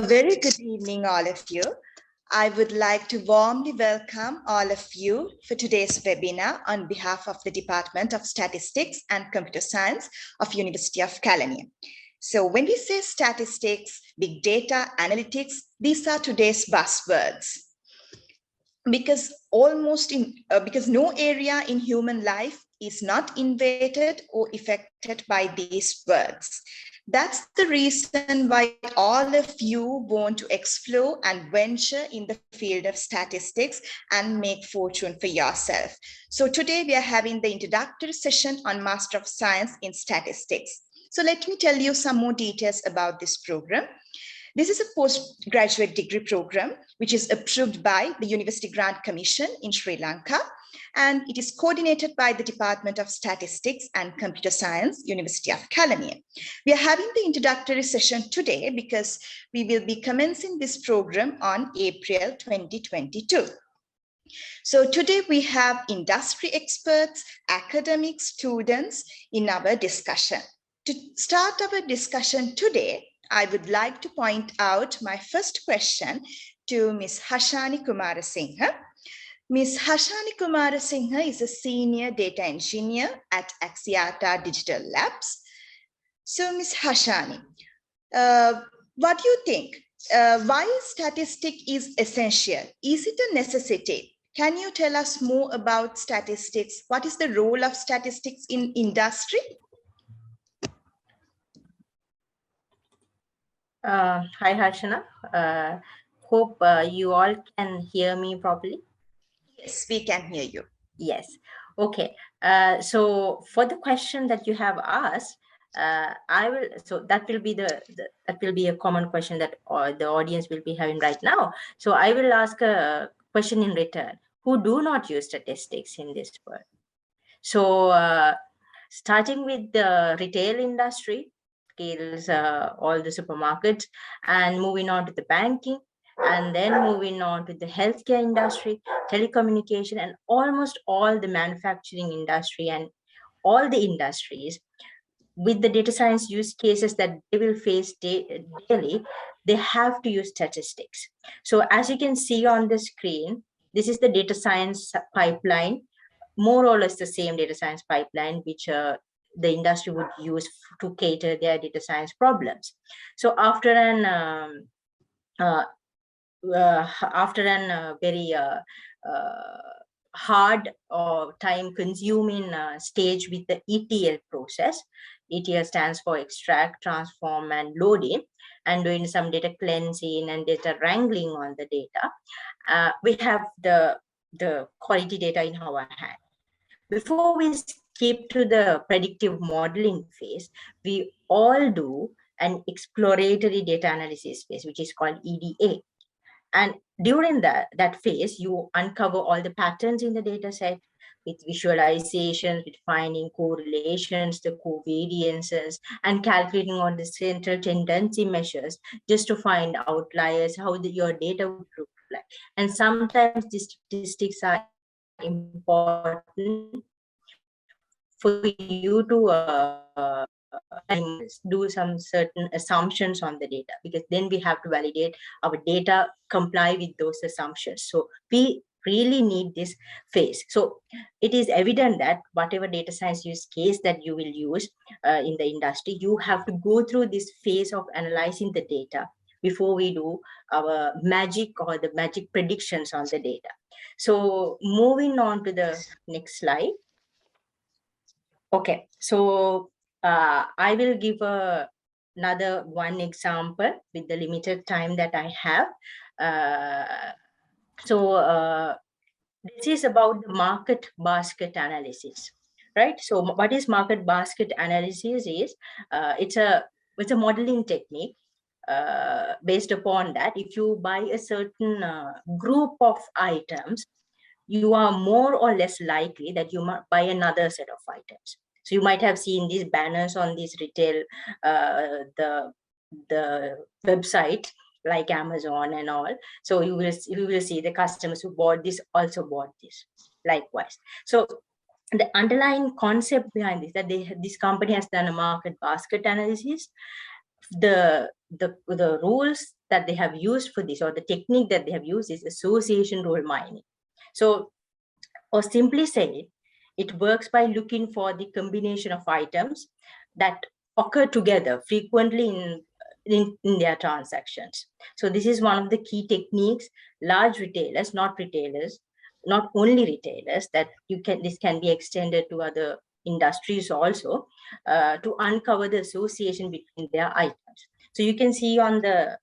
very good evening, all of you. I would like to warmly welcome all of you for today's webinar on behalf of the Department of Statistics and Computer Science of University of California. So when we say statistics, big data, analytics, these are today's buzzwords. Because no area in human life is not invaded or affected by these words. That's the reason why all of you want to explore and venture in the field of statistics and make fortune for yourself. So today we are having the introductory session on Master of Science in Statistics. So let me tell you some more details about this program. This is a postgraduate degree program, which is approved by the University Grant Commission in Sri Lanka, and it is coordinated by the Department of Statistics and Computer Science, University of California. We are having the introductory session today because we will be commencing this program on April 2022. So today we have industry experts, academic students in our discussion. To start our discussion today, I would like to point out my first question to Ms. Hashani Kumarasinghe. Ms. Hashani Kumarasinghe is a senior data engineer at Axiata Digital Labs. So Ms. Hashani, what do you think? Why statistics is essential? Is it a necessity? Can you tell us more about statistics? What is the role of statistics in industry? Hi, Harshana. Hope you all can hear me properly. Yes, we can hear you. Yes. Okay. So for the question that you have asked, that will be a common question that the audience will be having right now. So I will ask a question in return. Who do not use statistics in this world? So starting with the retail industry, all the supermarkets, and moving on to the banking, and then moving on to the healthcare industry, telecommunication, and almost all the manufacturing industry and all the industries with the data science use cases that they will face daily, they have to use statistics. So as you can see on the screen, this is the data science pipeline, more or less the same data science pipeline which the industry would use to cater their data science problems. So after an very hard or time-consuming stage with the ETL process. ETL stands for extract, transform, and loading, and doing some data cleansing and data wrangling on the data. We have the quality data in our hand. Before we skip to the predictive modeling phase, we all do an exploratory data analysis phase, which is called EDA. And during that phase, you uncover all the patterns in the data set with visualizations, with finding correlations, the covariances, and calculating on the central tendency measures just to find outliers, how your data would look like. And sometimes the statistics are important for you to do some certain assumptions on the data, because then we have to validate our data comply with those assumptions. So we really need this phase. So it is evident that whatever data science use case that you will use in the industry, you have to go through this phase of analyzing the data before we do our magic or the magic predictions on the data. So moving on to the next slide. Okay, so I will give another one example with the limited time that I have. This is about the market basket analysis, right? So what is market basket analysis is, it's a modeling technique based upon that. If you buy a certain group of items, you are more or less likely that you might buy another set of items. So you might have seen these banners on these retail, the website like Amazon and all. So you will see the customers who bought this also bought this likewise. So the underlying concept behind this, that this company has done a market basket analysis. The rules that they have used for this, or the technique that they have used, is association role mining. So, or simply said, it works by looking for the combination of items that occur together frequently in their transactions. So this is one of the key techniques. Large retailers, not only retailers, that this can be extended to other industries also, to uncover the association between their items. So you can see on the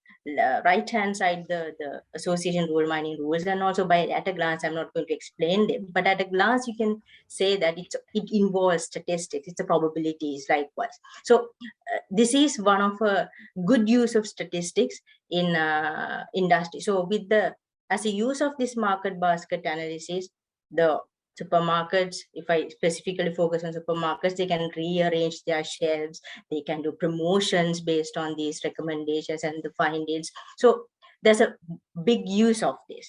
right hand side the association role mining rules, and also at a glance, I'm not going to explain them, but at a glance you can say that it involves statistics, it's a probabilities likewise. So this is one of a good use of statistics in industry. So as a use of this market basket analysis, the supermarkets, if I specifically focus on supermarkets, they can rearrange their shelves, they can do promotions based on these recommendations and the findings. So there's a big use of this.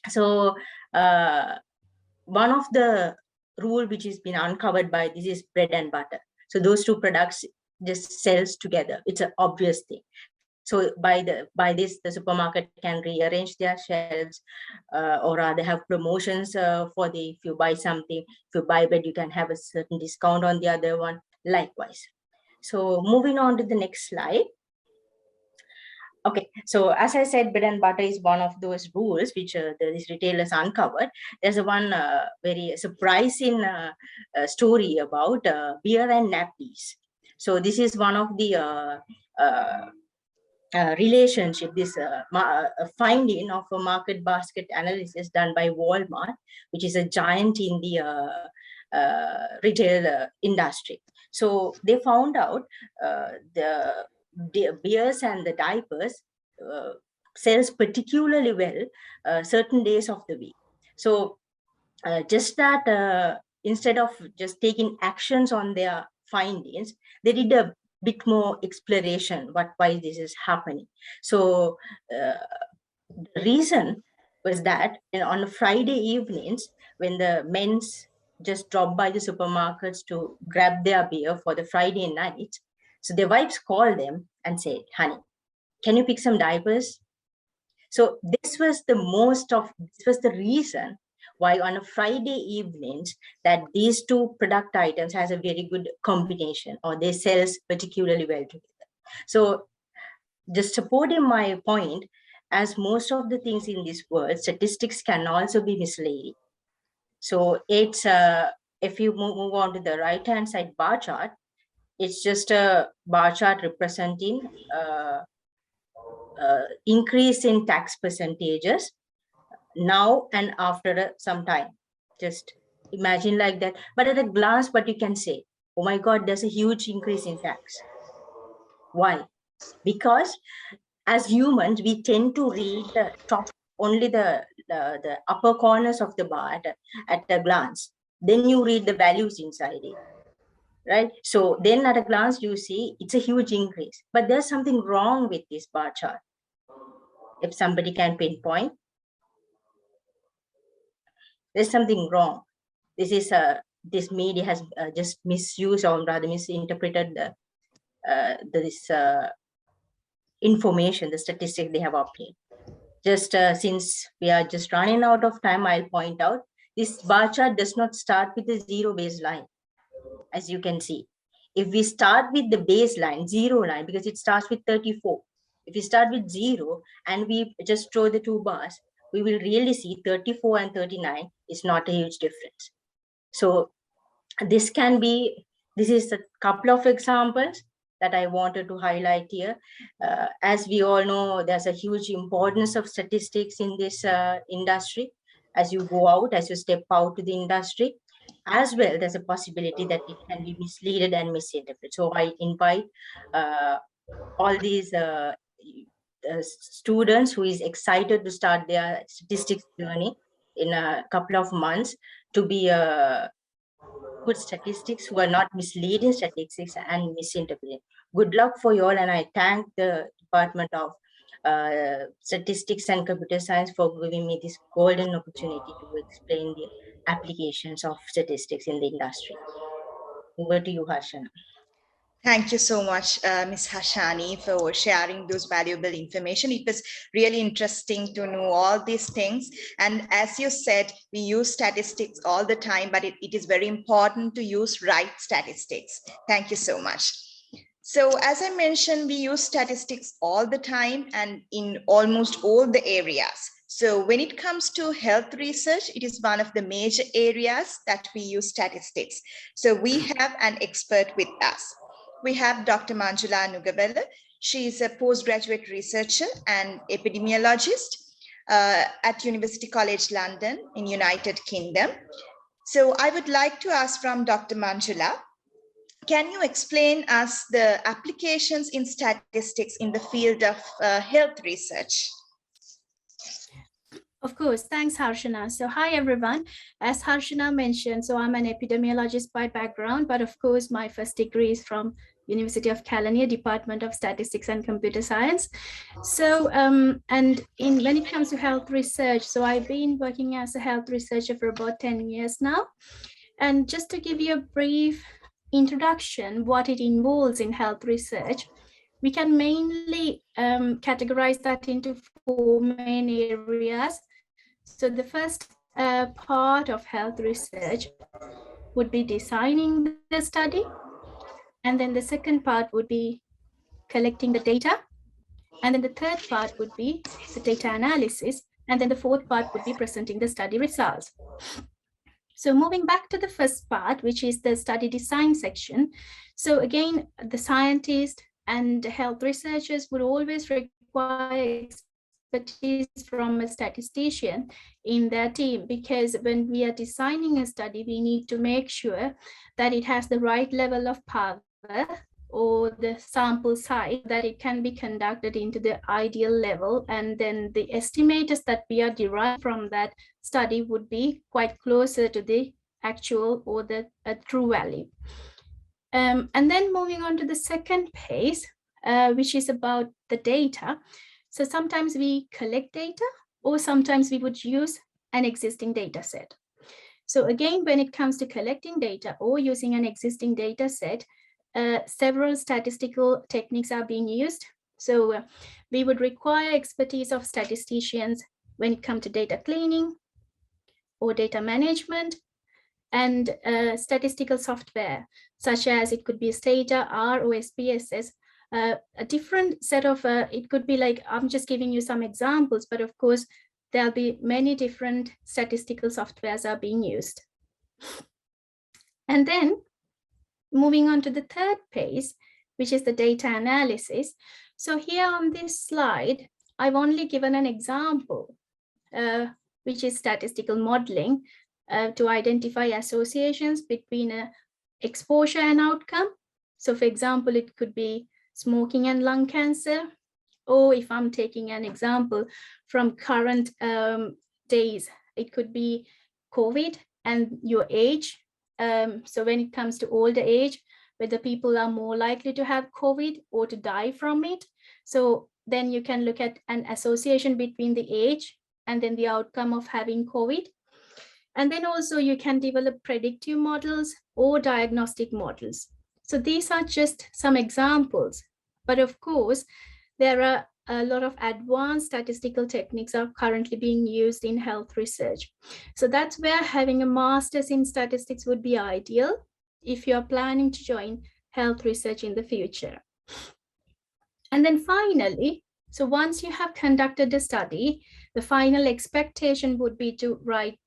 So one of the rule which has been uncovered by this is bread and butter. So those two products just sells together. It's an obvious thing. So by this, the supermarket can rearrange their shelves, or rather have promotions for if you buy something, if you buy bread, you can have a certain discount on the other one, likewise. So moving on to the next slide. Okay, so as I said, bread and butter is one of those rules which these retailers uncovered. There's a one very surprising story about beer and nappies. So this is one of the relationship, this finding of a market basket analysis done by Walmart, which is a giant in the retail industry. So they found out the beers and the diapers sells particularly well certain days of the week. So just that instead of just taking actions on their findings, they did a bit more exploration why this is happening. So the reason was that on Friday evenings, when the men's just drop by the supermarkets to grab their beer for the Friday night, so their wives call them and say, honey, can you pick some diapers? So this was the reason why on a Friday evenings that these two product items has a very good combination, or they sells particularly well together. So just supporting my point, as most of the things in this world, statistics can also be misleading. So it's if you move on to the right hand side bar chart, it's just a bar chart representing increase in tax percentages now and after some time. Just imagine like that. But at a glance, what you can say, oh my God, there's a huge increase in tax. Why? Because as humans, we tend to read the top, only the upper corners of the bar at a glance. Then you read the values inside it, right? So then at a glance, you see it's a huge increase. But there's something wrong with this bar chart. If somebody can pinpoint, there's something wrong. This is this media has just misused, or rather misinterpreted this information, the statistic they have obtained. Just since we are just running out of time, I'll point out this bar chart does not start with a zero baseline, as you can see. If we start with the baseline, zero line, because it starts with 34. If we start with 0 and we just draw the two bars, we will really see 34 and 39 is not a huge difference. So this is a couple of examples that I wanted to highlight here. As we all know, there's a huge importance of statistics in this industry. As you go out, as you step out to the industry, as well, there's a possibility that it can be misleaded and misinterpreted. So I invite all these students who is excited to start their statistics journey in a couple of months to be good statistics, who are not misleading statistics and misinterpreting. Good luck for you all, and I thank the Department of Statistics and Computer Science for giving me this golden opportunity to explain the applications of statistics in the industry. Over to you, Harshana. Thank you so much, Ms. Hashani, for sharing those valuable information. It was really interesting to know all these things. And as you said, we use statistics all the time, but it is very important to use right statistics. Thank you so much. So as I mentioned, we use statistics all the time and in almost all the areas. So when it comes to health research, it is one of the major areas that we use statistics. So we have an expert with us. We have Dr. Manjula Nugavella. She is a postgraduate researcher and epidemiologist at University College London in United Kingdom. So I would like to ask from Dr. Manjula, can you explain us the applications in statistics in the field of health research? Of course, thanks, Harshana. So hi, everyone. As Harshana mentioned, so I'm an epidemiologist by background, but of course, my first degree is from University of Kelaniya, Department of Statistics and Computer Science. So, when it comes to health research, so I've been working as a health researcher for about 10 years now. And just to give you a brief introduction, what it involves in health research, we can mainly categorize that into 4 main areas. So the first part of health research would be designing the study. And then the second part would be collecting the data. And then the third part would be the data analysis. And then the fourth part would be presenting the study results. So moving back to the first part, which is the study design section. So again, the scientists and health researchers would always require expertise from a statistician in their team, because when we are designing a study, we need to make sure that it has the right level of power or the sample size that it can be conducted into the ideal level. And then the estimators that we are deriving from that study would be quite closer to the actual or the true value. And then moving on to the second phase, which is about the data. So sometimes we collect data, or sometimes we would use an existing data set. So again, when it comes to collecting data or using an existing data set, several statistical techniques are being used. So we would require expertise of statisticians when it comes to data cleaning or data management, and statistical software, such as it could be Stata, R, or SPSS. A different set of, it could be like, I'm just giving you some examples, but of course, there'll be many different statistical softwares are being used. And then moving on to the third phase, which is the data analysis. So here on this slide, I've only given an example, which is statistical modeling to identify associations between exposure and outcome. So for example, it could be smoking and lung cancer, or if I'm taking an example from current days, it could be COVID and your age. So when it comes to older age, whether people are more likely to have COVID or to die from it. So then you can look at an association between the age and then the outcome of having COVID. And then also you can develop predictive models or diagnostic models. So these are just some examples, but of course, there are a lot of advanced statistical techniques are currently being used in health research. So that's where having a master's in statistics would be ideal if you're planning to join health research in the future. And then finally, so once you have conducted a study, the final expectation would be to write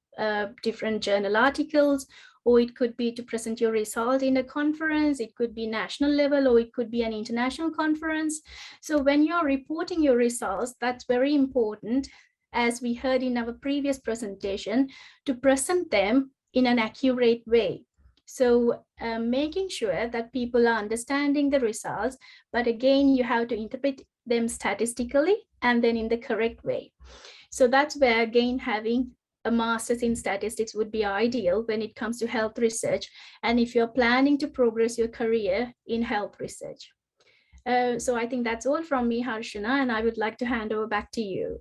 different journal articles, or it could be to present your result in a conference. It could be national level, or it could be an international conference. So when you're reporting your results, that's very important, as we heard in our previous presentation, to present them in an accurate way. So making sure that people are understanding the results, but again, you have to interpret them statistically and then in the correct way. So that's where, again, having a master's in statistics would be ideal when it comes to health research, and if you're planning to progress your career in health research. So I think that's all from me, Harshana, and I would like to hand over back to you.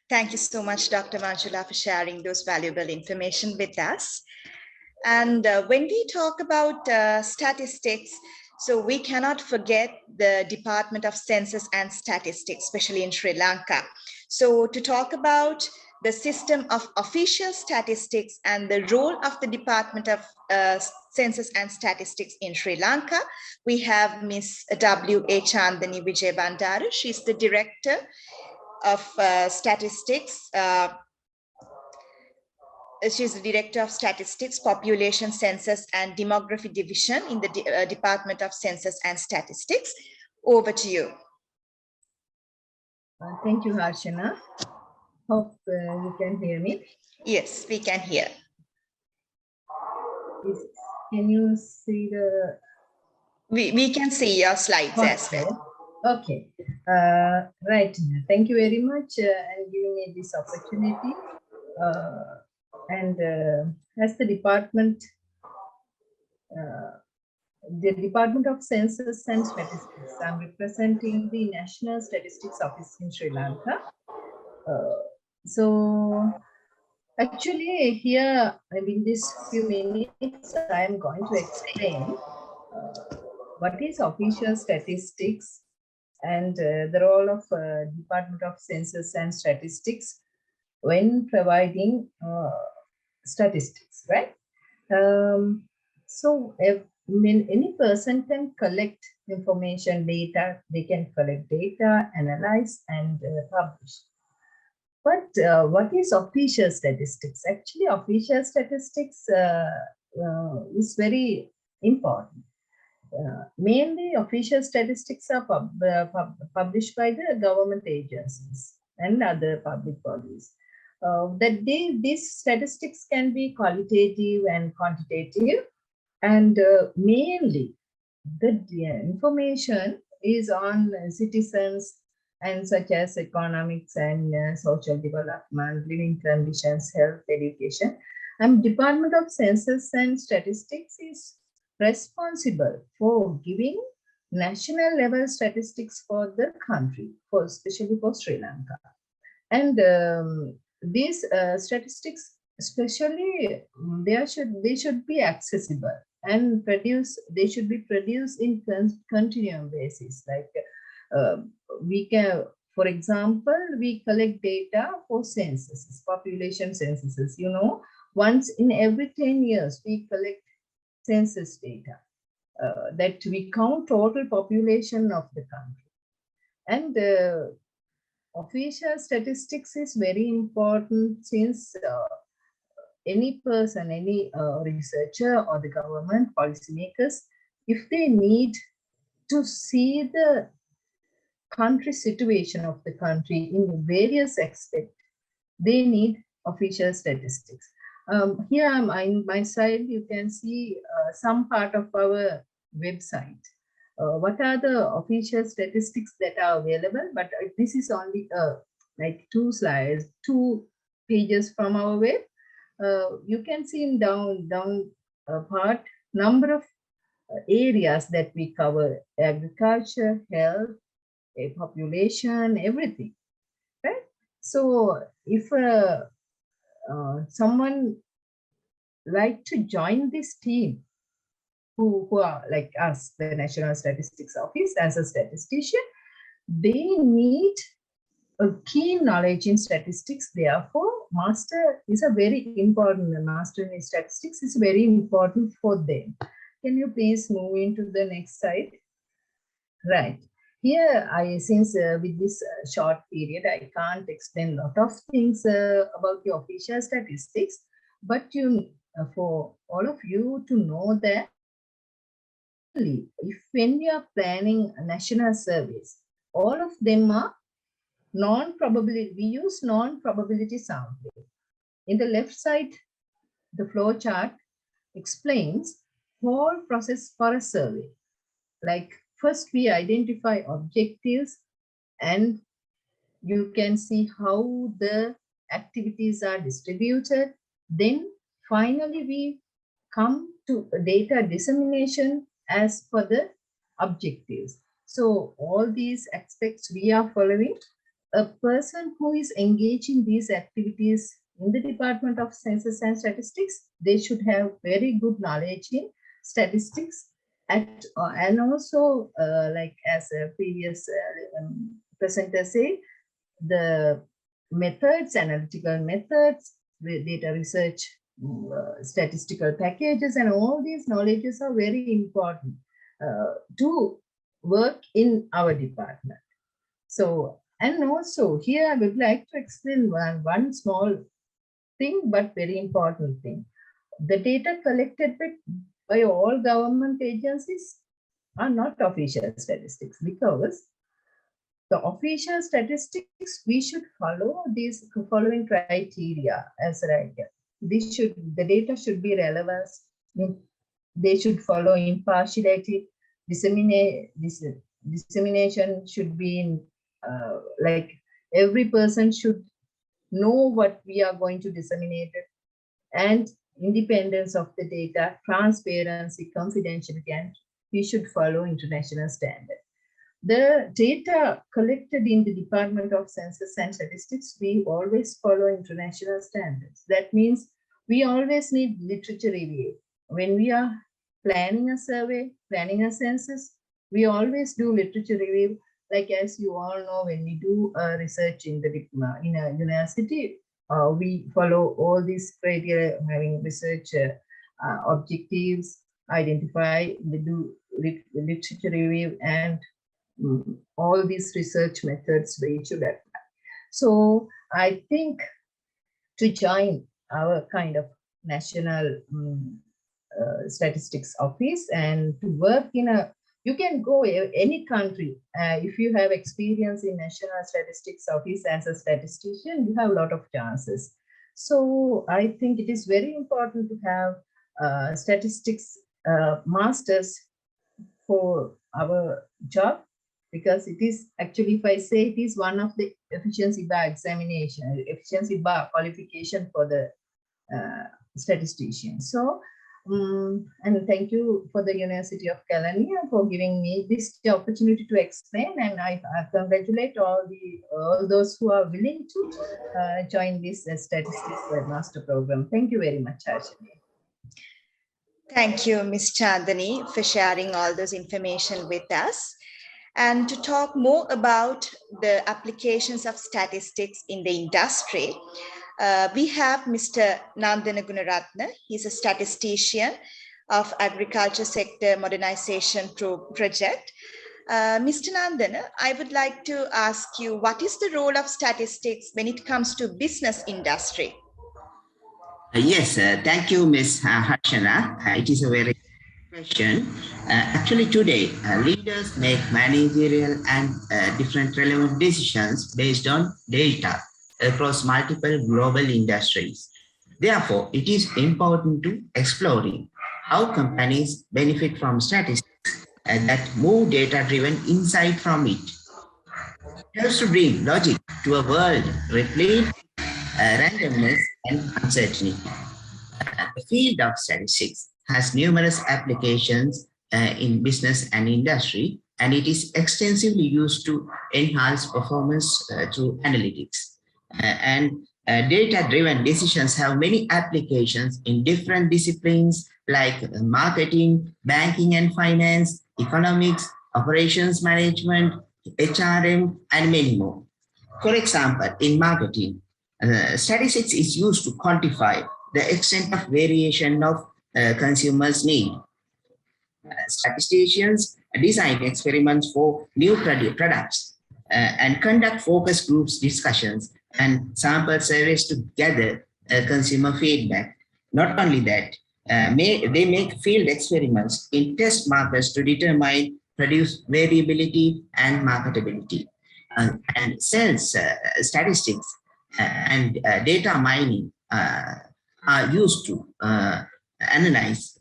Thank you so much, Dr. Manjula, for sharing those valuable information with us. And when we talk about statistics, so we cannot forget the Department of Census and Statistics, especially in Sri Lanka. So to talk about the system of official statistics and the role of the Department of Census and Statistics in Sri Lanka, we have Ms. W.A. Chandani Vijay Bandaru. She's the Director of Statistics. She's the Director of Statistics, Population Census and Demography Division in the Department of Census and Statistics. Over to you. Thank you, Harshana. Hope you can hear me. Yes, we can hear. Can you see the... We can see your slides as well. Okay. Right. Thank you very much and giving me this opportunity. As the Department of Census and Statistics, I'm representing the National Statistics Office in Sri Lanka. So actually here, in this few minutes, I am going to explain what is official statistics and the role of Department of Census and Statistics when providing statistics, right? When any person can collect information, data, they can collect data, analyze, and publish. But what is official statistics? Actually, official statistics is very important. Mainly, official statistics are published by the government agencies and other public bodies. These statistics can be qualitative and quantitative, and mainly the information is on citizens and such as economics and social development, living conditions, health, education. And Department of Census and Statistics is responsible for giving national level statistics for the country, especially for Sri Lanka. And these statistics, especially, they should be accessible and they should be produced in continuum basis. Like we can, for example, we collect data for censuses, population censuses. You know, once in every 10 years, we collect census data that we count total population of the country. And official statistics is very important since any person, any researcher or the government policymakers, if they need to see the country situation of the country in various aspects, they need official statistics. Here on my side, you can see some part of our website. What are the official statistics that are available? But this is only like 2 slides, 2 pages from our web. You can see in down part number of areas that we cover: agriculture, health, population, everything, right? So if someone like to join this team, who are like us, the National Statistics Office, as a statistician, they need a keen knowledge in statistics. Therefore, master is a very important, master in statistics is very important for them. Can you please move into the next slide? Right. Here, since with this short period, I can't explain a lot of things about the official statistics, but for all of you to know that if when you are planning national surveys, all of them are non-probability. We use non-probability sampling. In the left side, the flow chart explains whole process for a survey. Like first we identify objectives, and you can see how the activities are distributed. Then finally we come to data dissemination as per the objectives. So all these aspects we are following. A person who is engaged in these activities in the Department of Census and Statistics, they should have very good knowledge in statistics and also like as a previous presenter said, the methods, analytical methods, data research, statistical packages, and all these knowledges are very important to work in our department. So, and also here I would like to explain one small thing, but very important thing. The data collected by all government agencies are not official statistics, because the official statistics, we should follow these following criteria as right here. The data should be relevant. They should follow impartiality. Dissemination should be in like every person should know what we are going to disseminate, and independence of the data, transparency, confidentiality, and we should follow international standards. The data collected in the Department of Census and Statistics, we always follow international standards. That means we always need literature review. When we are planning a survey, planning a census, we always do literature review. Like as you all know, when we do research in a university, we follow all these criteria, having research objectives, identify, we do literature review, and all these research methods we should apply. So I think to join our kind of national statistics office and to work in you can go any country. If you have experience in National Statistics Office as a statistician, you have a lot of chances. So I think it is very important to have statistics masters for our job, because it is actually, if I say, it is one of the efficiency bar examination, efficiency bar qualification for the statistician. So, and thank you for the University of Kelaniya for giving me this opportunity to explain, and I congratulate all those who are willing to join this statistics master program. Thank you very much, Harshini. Thank you, Ms. Chandani, for sharing all those information with us. And to talk more about the applications of statistics in the industry, we have Mr. Nandana Gunaratne. He's a statistician of Agriculture Sector Modernization Project. Mr. Nandana, I would like to ask you, what is the role of statistics when it comes to business industry? Yes, thank you, Ms. Harshana. It is a very good question. Actually, today, leaders make managerial and different relevant decisions based on data across multiple global industries. Therefore, it is important to exploring how companies benefit from statistics that move data-driven insight from it. It helps to bring logic to a world replete with randomness and uncertainty. The field of statistics has numerous applications in business and industry, and it is extensively used to enhance performance through analytics. Data-driven decisions have many applications in different disciplines like marketing, banking and finance, economics, operations management, HRM, and many more. For example, in marketing, statistics is used to quantify the extent of variation of consumers' need. Statisticians design experiments for new products and conduct focus groups discussions and sample surveys to gather consumer feedback. Not only that, they make field experiments in test markets to determine produce variability and marketability. And sales statistics and data mining are used to analyze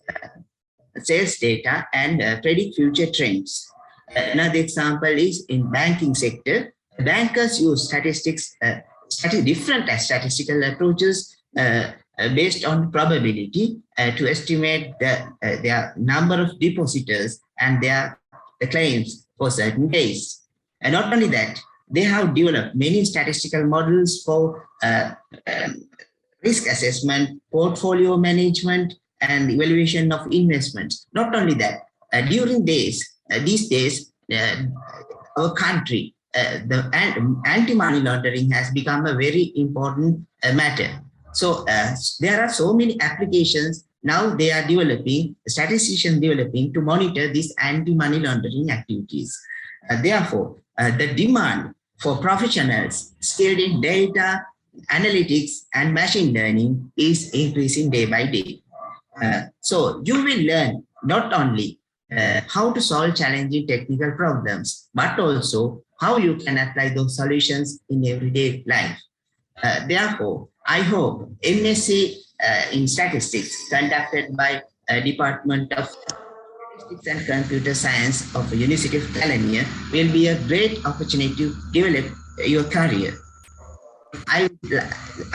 sales data and predict future trends. Another example is in banking sector. Bankers use statistics, different statistical approaches based on probability to estimate their number of depositors and their claims for certain days. And not only that, they have developed many statistical models for risk assessment, portfolio management, and evaluation of investments. Not only that, during these days, our country, the anti-money laundering has become a very important matter. So there are so many applications now they are developing, statisticians developing to monitor these anti-money laundering activities. Therefore, the demand for professionals skilled in data, analytics, and machine learning is increasing day by day. So you will learn not only how to solve challenging technical problems, but also how you can apply those solutions in everyday life. Therefore, I hope MSc in Statistics conducted by Department of Statistics and Computer Science of the University of California will be a great opportunity to develop your career. I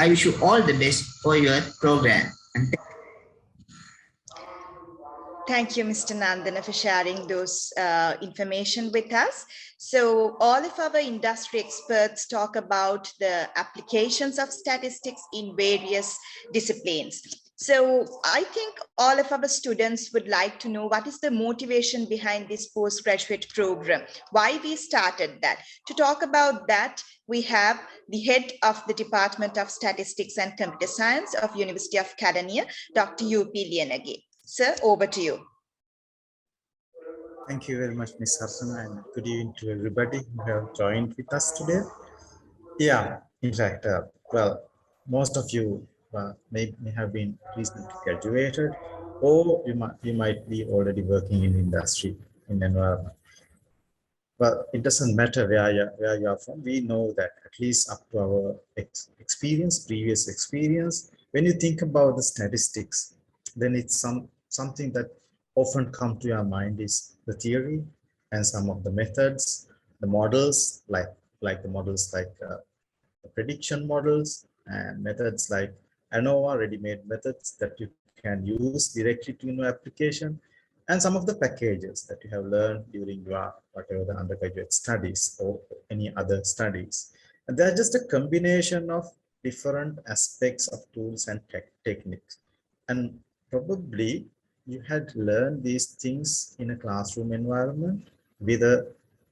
wish you all the best for your program. Thank you, Mr. Nandana, for sharing those information with us. So all of our industry experts talk about the applications of statistics in various disciplines. So I think all of our students would like to know what is the motivation behind this postgraduate program, why we started that. To talk about that, we have the head of the Department of Statistics and Computer Science of University of California, Dr. U.P. Lianage. Sir, over to you. Thank you very much, Ms. Harsana, and good evening to everybody who have joined with us today. Yeah, in fact, well, most of you may have been recently graduated, or you might be already working in industry, in environment. Well, it doesn't matter where you are from. We know that at least up to our previous experience, when you think about the statistics, then it's something that often come to your mind is the theory and some of the methods, the models, like the models like the prediction models and methods like ANOVA, ready-made methods that you can use directly to your application, and some of the packages that you have learned during your whatever the undergraduate studies or any other studies. And they're just a combination of different aspects of tools and techniques. And probably you had learned these things in a classroom environment with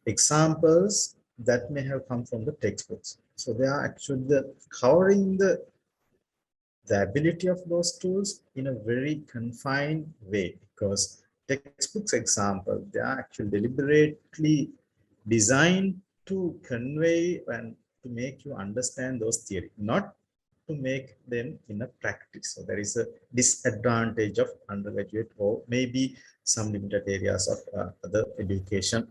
examples that may have come from the textbooks. So they are actually covering the ability of those tools in a very confined way, because textbooks example, they are actually deliberately designed to convey and to make you understand those theory, not to make them in a practice. So there is a disadvantage of undergraduate or maybe some limited areas of other education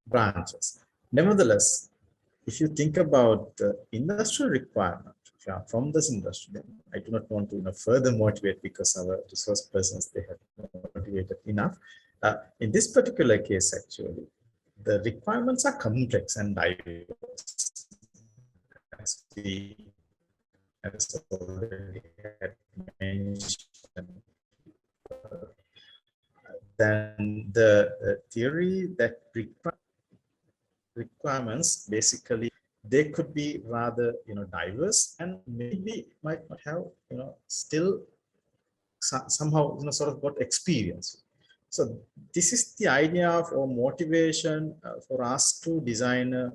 branches. Nevertheless, if you think about the industrial requirement from this industry, then I do not want to further motivate, because our resource persons, they have motivated enough. In this particular case, actually, the requirements are complex and diverse. As we already had mentioned, then the theory that requirements basically, they could be rather diverse, and maybe might not have still somehow sort of got experience. So this is the idea of or motivation for us to design a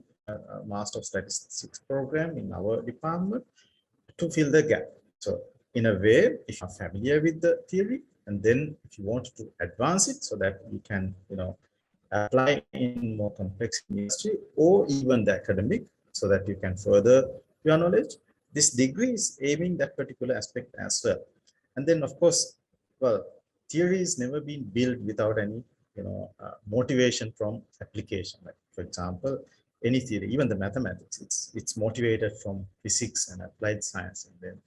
Master of Statistics program in our department to fill the gap. So in a way, if you're familiar with the theory, and then if you want to advance it so that you can apply in more complex industry or even the academic, so that you can further your knowledge, this degree is aiming that particular aspect as well. And then of course, well, theory has never been built without any motivation from application. Like for example, any theory, even the mathematics, it's motivated from physics and applied science, and then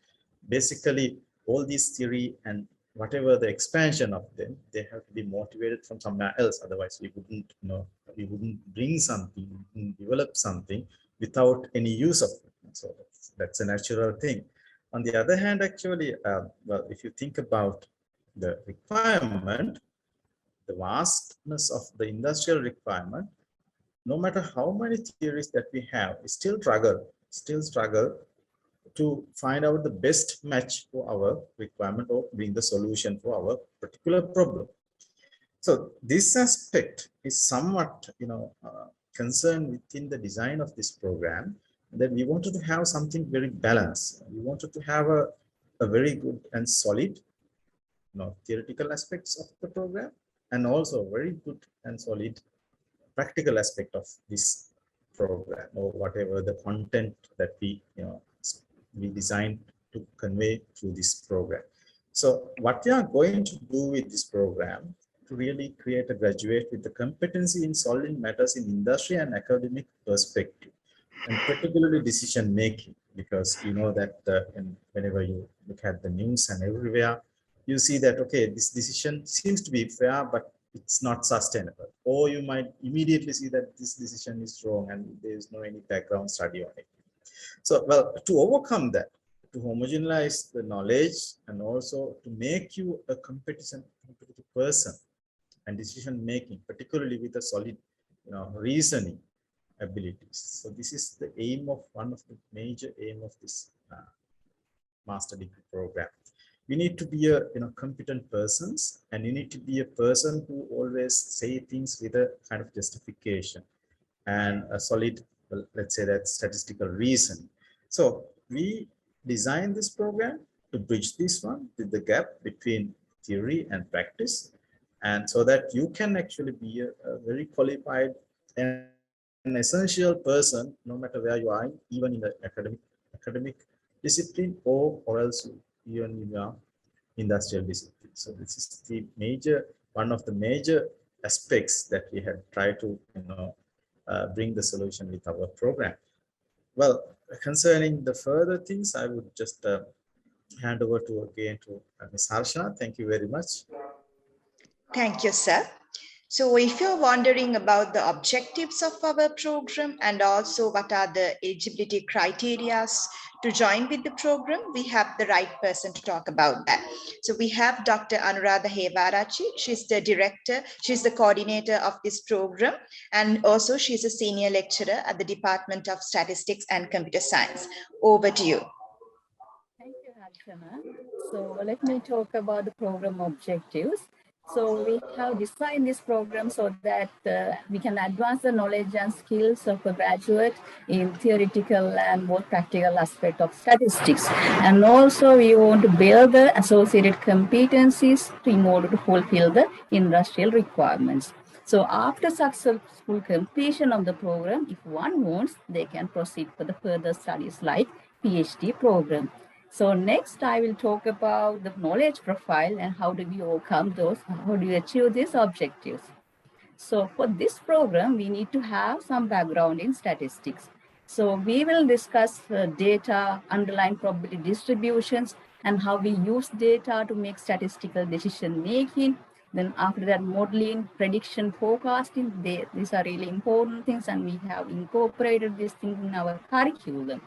basically all these theory and whatever the expansion of them, they have to be motivated from somewhere else. Otherwise, we wouldn't bring something, we wouldn't develop something without any use of it. So that's a natural thing. On the other hand, actually, well, if you think about the requirement, the vastness of the industrial requirement, no matter how many theories that we have, we still struggle to find out the best match for our requirement or bring the solution for our particular problem. So this aspect is somewhat, concerned within the design of this program, that we wanted to have something very balanced. We wanted to have a very good and solid, theoretical aspects of the program, and also very good and solid practical aspect of this program, or whatever the content that we designed to convey through this program. So what we are going to do with this program to really create a graduate with the competency in solving matters in industry and academic perspective, and particularly decision making, because you know that whenever you look at the news and everywhere, you see that, okay, this decision seems to be fair, but it's not sustainable. Or you might immediately see that this decision is wrong and there is no any background study on it. So, well, to overcome that, to homogenize the knowledge and also to make you a competitive person and decision making, particularly with a solid, reasoning abilities. So this is the aim of one of the major aim of this master degree program. We need to be a competent persons, and you need to be a person who always say things with a kind of justification and a solid, well, let's say that statistical reason. So we designed this program to bridge this one with the gap between theory and practice, and so that you can actually be a very qualified and an essential person, no matter where you are, even in the academic discipline, or else even in your industrial discipline. So this is the one of the major aspects that we had tried to bring the solution with our program. Well, concerning the further things, I would just hand over to Ms. Harshana. Thank you very much. Thank you, sir. So if you're wondering about the objectives of our program and also what are the eligibility criteria to join with the program, we have the right person to talk about that. So we have Dr. Anuradha Hevarachi. She's the director, she's the coordinator of this program, and also she's a senior lecturer at the Department of Statistics and Computer Science. Over to you. Thank you, Harshana. So let me talk about the program objectives. So we have designed this program so that we can advance the knowledge and skills of a graduate in theoretical and more practical aspect of statistics. And also we want to build the associated competencies in order to fulfill the industrial requirements. So after successful completion of the program, if one wants, they can proceed for the further studies like PhD program. So next I will talk about the knowledge profile and how do we overcome those, how do we achieve these objectives. So for this program, we need to have some background in statistics. So we will discuss data, underlying probability distributions, and how we use data to make statistical decision making. Then after that, modeling, prediction, forecasting, these are really important things, and we have incorporated these things in our curriculum.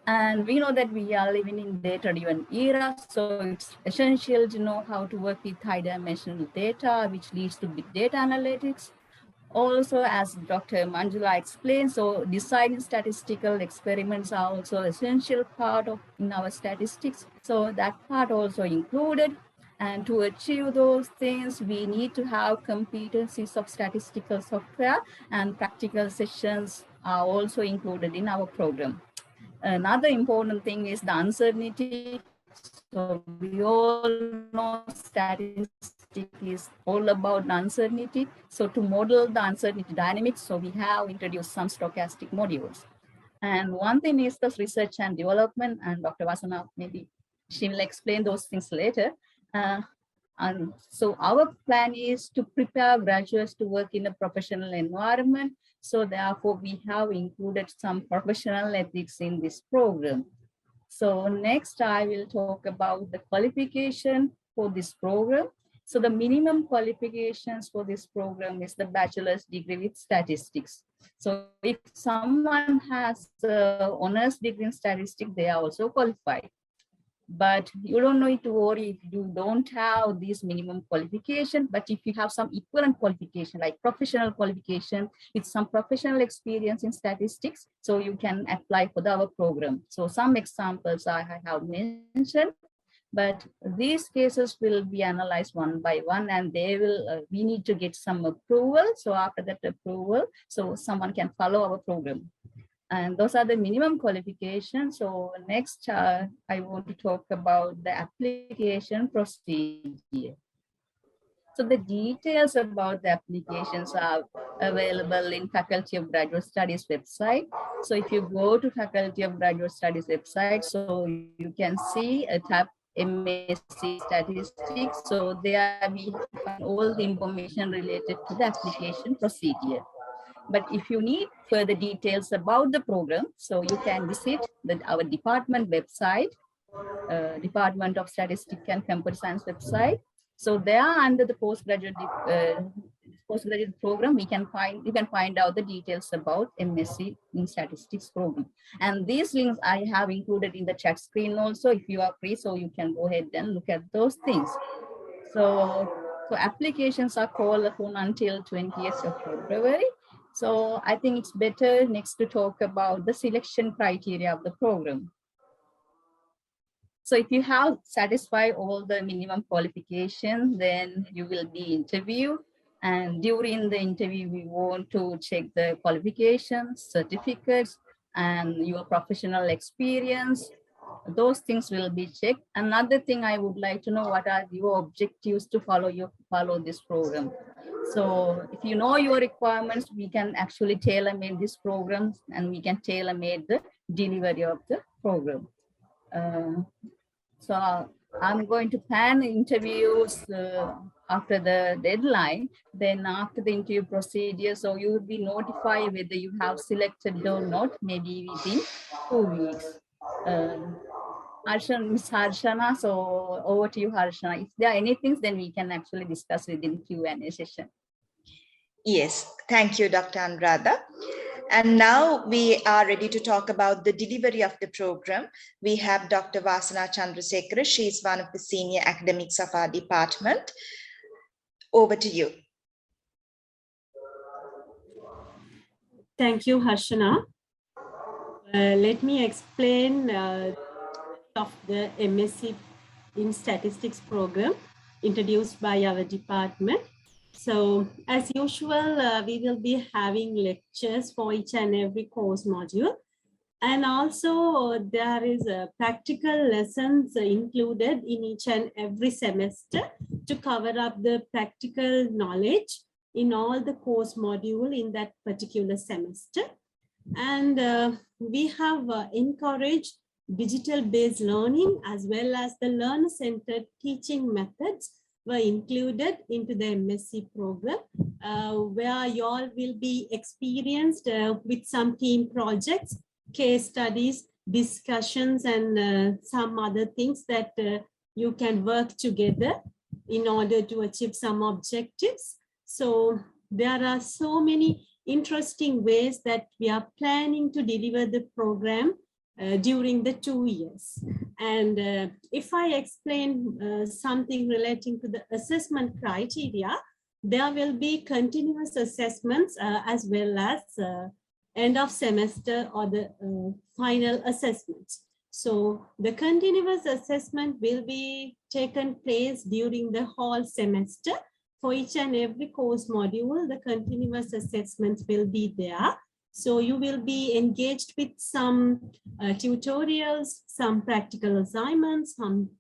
And we know that we are living in data-driven era, so it's essential to know how to work with high-dimensional data, which leads to big data analytics. Also, as Dr. Manjula explained, so designing statistical experiments are also an essential part of in our statistics. So that part also included. And to achieve those things, we need to have competencies of statistical software, and practical sessions are also included in our program. Another important thing is the uncertainty. So we all know statistics is all about uncertainty. So to model the uncertainty dynamics, so we have introduced some stochastic modules. And one thing is the research and development, and Dr. Vasana, maybe she will explain those things later. And so our plan is to prepare graduates to work in a professional environment. So therefore, we have included some professional ethics in this program. So next, I will talk about the qualification for this program. So the minimum qualifications for this program is the bachelor's degree with statistics. So if someone has an honors degree in statistics, they are also qualified. but you don't need to worry if you don't have these minimum qualification. But if you have some equivalent qualification, like professional qualification with some professional experience in statistics, so you can apply for our program. So some examples I have mentioned, but these cases will be analyzed one by one, and they will we need to get some approval. So after that approval, so someone can follow our program. And those are the minimum qualifications. So next, I want to talk about the application procedure. So the details about the applications are available in Faculty of Graduate Studies website. So if you go to Faculty of Graduate Studies website, so you can see a tab MSc Statistics. So there we find all the information related to the application procedure. But if you need further details about the program, so you can visit our department website, Department of Statistics and Computer Science website. So there under the postgraduate program, you can find out the details about MSc in Statistics program. And these links I have included in the chat screen also, if you are free, so you can go ahead and look at those things. So applications are called upon until 20th of February. So I think it's better next to talk about the selection criteria of the program. So if you have satisfied all the minimum qualifications, then you will be interviewed. And during the interview, we want to check the qualifications, certificates, and your professional experience. Those things will be checked. Another thing I would like to know, what are your objectives to follow this program? So if you know your requirements, we can actually tailor-made this program, and we can tailor-made the delivery of the program. So I'm going to plan interviews after the deadline. Then after the interview procedure, so you will be notified whether you have selected or not, maybe within 2 weeks. Miss Harshana, so over to you, Harshana. If there are anything, then we can actually discuss within Q&A session. Yes, thank you, Dr. Anuradha. And now we are ready to talk about the delivery of the program. We have Dr. Vasana Chandrasekara. She is one of the senior academics of our department. Over to you. Thank you, Harshana. Let me explain of the MSc in Statistics program introduced by our department. So as usual, we will be having lectures for each and every course module. And also there is practical lessons included in each and every semester to cover up the practical knowledge in all the course module in that particular semester. And we have encouraged digital-based learning as well as the learner-centered teaching methods were included into the MSc program, where you all will be experienced with some team projects, case studies, discussions, and some other things that you can work together in order to achieve some objectives. So there are so many interesting ways that we are planning to deliver the program during the 2 years. And if I explain something relating to the assessment criteria, there will be continuous assessments as well as end of semester or the final assessments. So the continuous assessment will be taken place during the whole semester. For each and every course module, the continuous assessments will be there. So you will be engaged with some tutorials, some practical assignments, some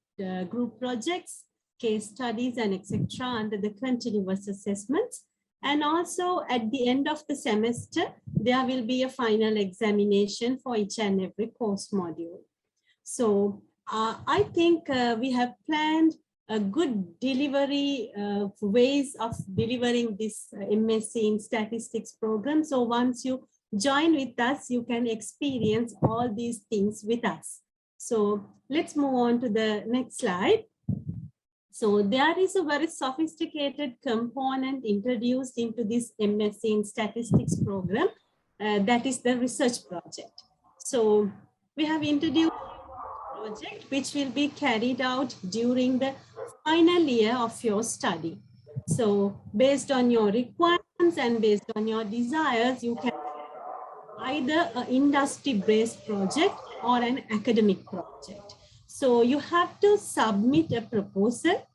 group projects, case studies, and etc. under the continuous assessments. And also at the end of the semester, there will be a final examination for each and every course module. So I think we have planned a good delivery ways of delivering this MSc in Statistics program. So once you join with us, you can experience all these things with us. So let's move on to the next slide. So there is a very sophisticated component introduced into this MSc in Statistics program, that is the research project. So we have introduced project which will be carried out during the final year of your study. So based on your requirements and based on your desires, you can either an industry-based project or an academic project. So you have to submit a proposal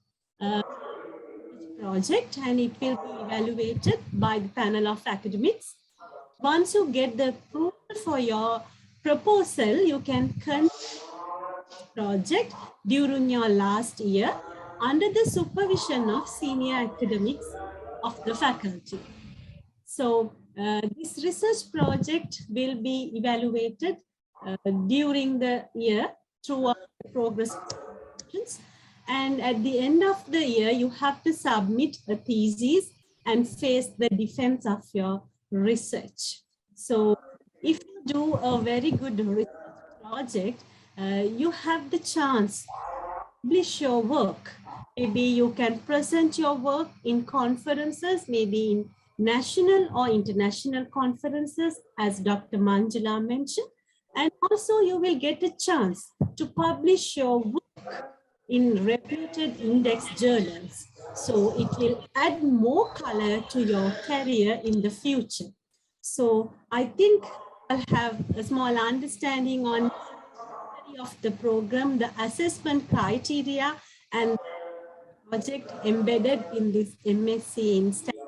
project and it will be evaluated by the panel of academics. Once you get the approval for your proposal, you can conduct project during your last year under the supervision of senior academics of the faculty. So this research project will be evaluated during the year throughout the progress. And at the end of the year, you have to submit a thesis and face the defense of your research. So if you do a very good research project, you have the chance to publish your work. Maybe you can present your work in conferences, maybe in national or international conferences, as Dr. Manjula mentioned. And also you will get a chance to publish your work in reputed index journals. So it will add more color to your career in the future. So I think I'll have a small understanding on of the program, the assessment criteria, and project embedded in this MSc in Statistics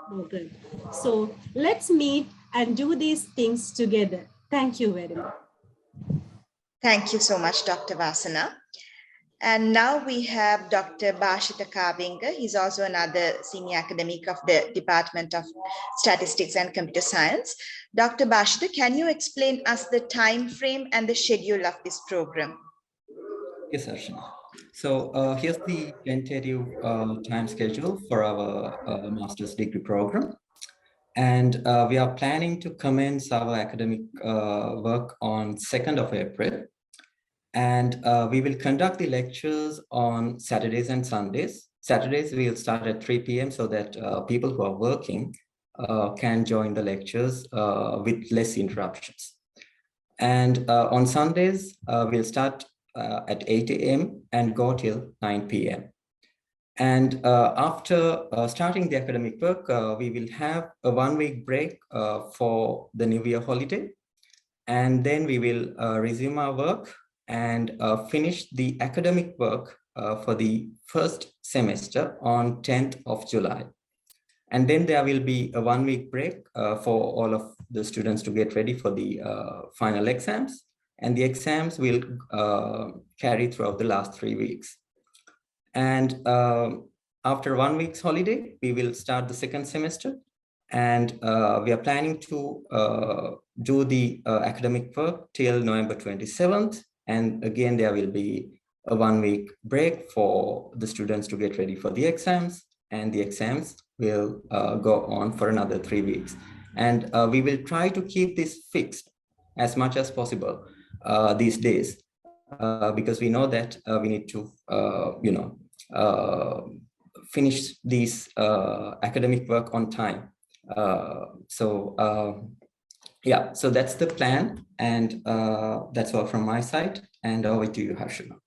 program. So let's meet and do these things together. Thank you very much. Thank you so much, Dr. Vasana. And now we have Dr. Bashita Kavinga. He's also another senior academic of the Department of Statistics and Computer Science. Dr. Bashita, can you explain us the time frame and the schedule of this program? Yes, Archana. So here's the tentative time schedule for our master's degree program. And we are planning to commence our academic work on 2nd of April. And we will conduct the lectures on Saturdays and Sundays. Saturdays we'll start at 3 p.m. so that people who are working can join the lectures with less interruptions. And on Sundays, we'll start at 8 a.m. and go till 9 p.m. And after starting the academic work, we will have a 1-week break for the New Year holiday. And then we will resume our work and finish the academic work for the first semester on 10th of July. And then there will be a 1-week break for all of the students to get ready for the final exams. And the exams will carry throughout the last 3 weeks. And after 1 week's holiday, we will start the second semester. And we are planning to do the academic work till November 27th. And again, there will be a 1-week break for the students to get ready for the exams. And the exams will go on for another 3 weeks. And we will try to keep this fixed as much as possible these days, because we know that we need to, finish these academic work on time. Yeah, so that's the plan, and that's all from my side. And over to you, Harshana.